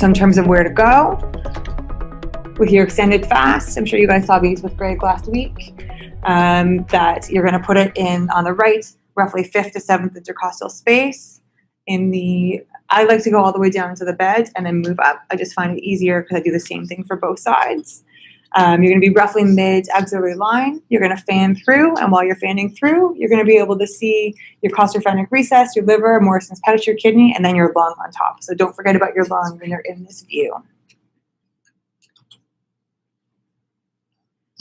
So in terms of where to go, with your extended FAST, I'm sure you guys saw these with Greg last week, that you're going to put it in on the right, roughly 5th to 7th intercostal space. I like to go all the way down to the bed and then move up. I just find it easier because I do the same thing for both sides. You're going to be roughly mid-axillary line. You're going to fan through, and while you're fanning through, you're going to be able to see your costophrenic recess, your liver, Morrison's pouch, your kidney, and then your lung on top. So don't forget about your lung when you're in this view.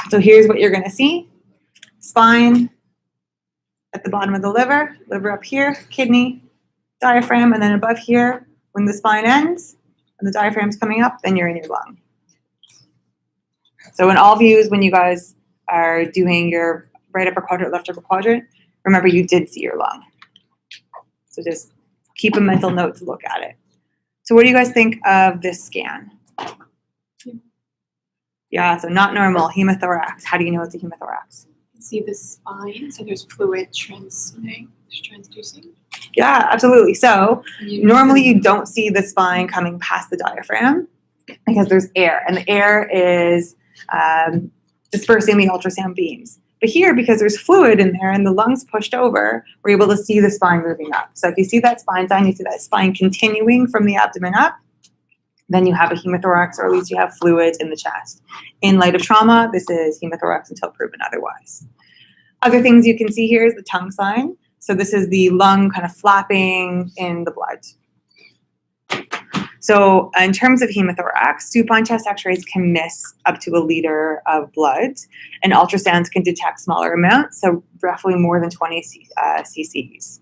So here's what you're going to see. Spine at the bottom of the liver up here, kidney, diaphragm, and then above here, when the spine ends and the diaphragm's coming up, then you're in your lung. So in all views, when you guys are doing your right upper quadrant, left upper quadrant, remember you did see your lung. So just keep a mental note to look at it. So what do you guys think of this scan? Yeah, so not normal, hemothorax. How do you know it's a hemothorax? See the spine, so there's fluid transducing. Yeah, absolutely. So normally you don't see the spine coming past the diaphragm because there's air, and the air is dispersing the ultrasound beams. But here, because there's fluid in there and the lungs pushed over, we're able to see the spine moving up. So if you see that spine sign, you see that spine continuing from the abdomen up, then you have a hemothorax, or at least you have fluid in the chest. In light of trauma, this is hemothorax until proven otherwise. Other things you can see here is the tongue sign. So this is the lung kind of flapping in the blood. So in terms of hemothorax, supine chest x-rays can miss up to 1 liter of blood, and ultrasounds can detect smaller amounts, so roughly more than 20 cc's.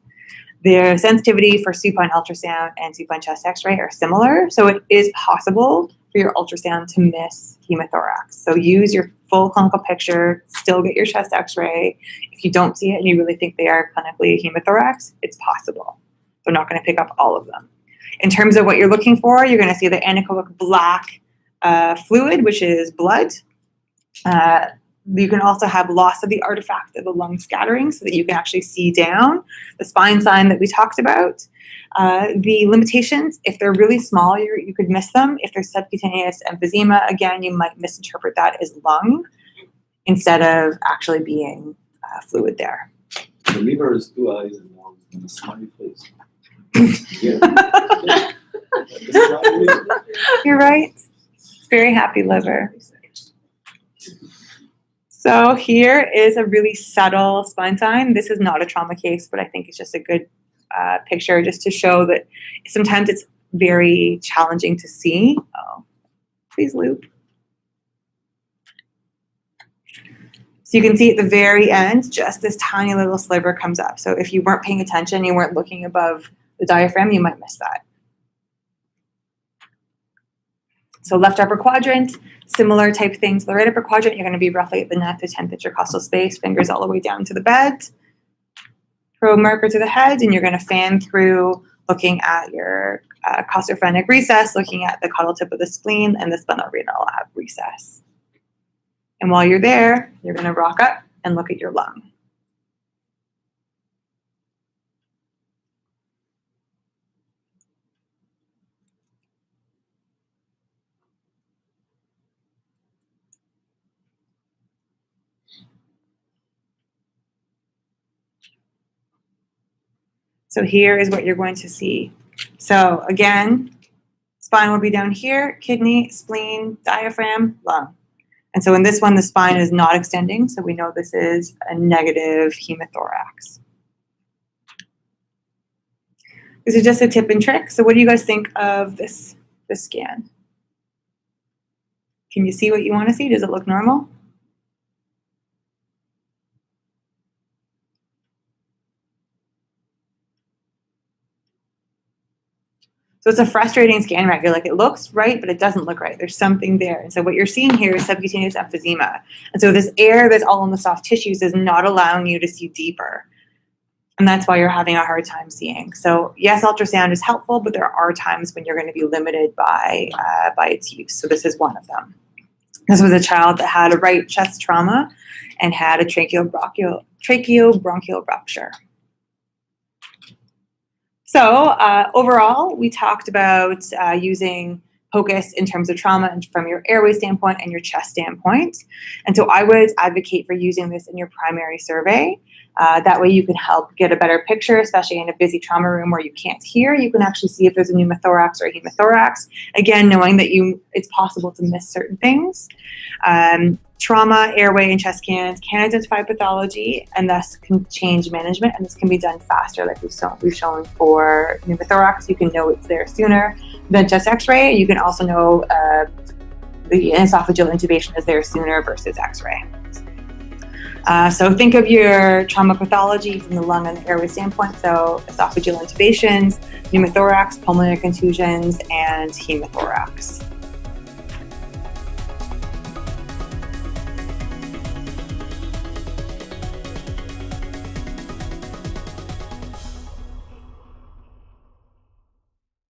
The sensitivity for supine ultrasound and supine chest x-ray are similar, so it is possible for your ultrasound to miss hemothorax. So use your full clinical picture, still get your chest x-ray. If you don't see it and you really think they are clinically hemothorax, it's possible. They're not going to pick up all of them. In terms of what you're looking for, you're going to see the anechoic black fluid, which is blood. You can also have loss of the artifact of the lung scattering so that you can actually see down. The spine sign that we talked about. The limitations, if they're really small, you could miss them. If there's subcutaneous emphysema, again, you might misinterpret that as lung instead of actually being fluid there. The liver is 2 eyes and 1 and a smiley face. Yeah. You're right. Very happy liver. So here is a really subtle spine sign. This is not a trauma case, but I think it's just a good picture just to show that sometimes it's very challenging to see. Oh, please loop. So you can see at the very end, just this tiny little sliver comes up. So if you weren't paying attention, you weren't looking above the diaphragm, you might miss that. So left upper quadrant, similar type things. The right upper quadrant, you're going to be roughly at the 9th to 10th intercostal space, fingers all the way down to the bed. Probe marker to the head, and you're going to fan through, looking at your costophrenic recess, looking at the caudal tip of the spleen and the splenorenal recess. And while you're there, you're going to rock up and look at your lung. So here is what you're going to see. So again, spine will be down here, kidney, spleen, diaphragm, lung. And so in this one, the spine is not extending, so we know this is a negative hemothorax. This is just a tip and trick. So what do you guys think of this scan? Can you see what you want to see? Does it look normal? So it's a frustrating scan, right? You're like, it looks right, but it doesn't look right. There's something there. And so what you're seeing here is subcutaneous emphysema. And so this air that's all in the soft tissues is not allowing you to see deeper. And that's why you're having a hard time seeing. So yes, ultrasound is helpful, but there are times when you're going to be limited by its use. So this is one of them. This was a child that had a right chest trauma and had a tracheobronchial rupture. So overall, we talked about using POCUS in terms of trauma and from your airway standpoint and your chest standpoint. And so I would advocate for using this in your primary survey. That way you can help get a better picture, especially in a busy trauma room where you can't hear. You can actually see if there's a pneumothorax or a hemothorax. Again, knowing that it's possible to miss certain things. Trauma, airway, and chest scans can identify pathology and thus can change management, and this can be done faster, like we've shown for pneumothorax. You can know it's there sooner than chest x-ray. You can also know the esophageal intubation is there sooner versus x-ray. So think of your trauma pathology from the lung and the airway standpoint, so esophageal intubations, pneumothorax, pulmonary contusions, and hemothorax.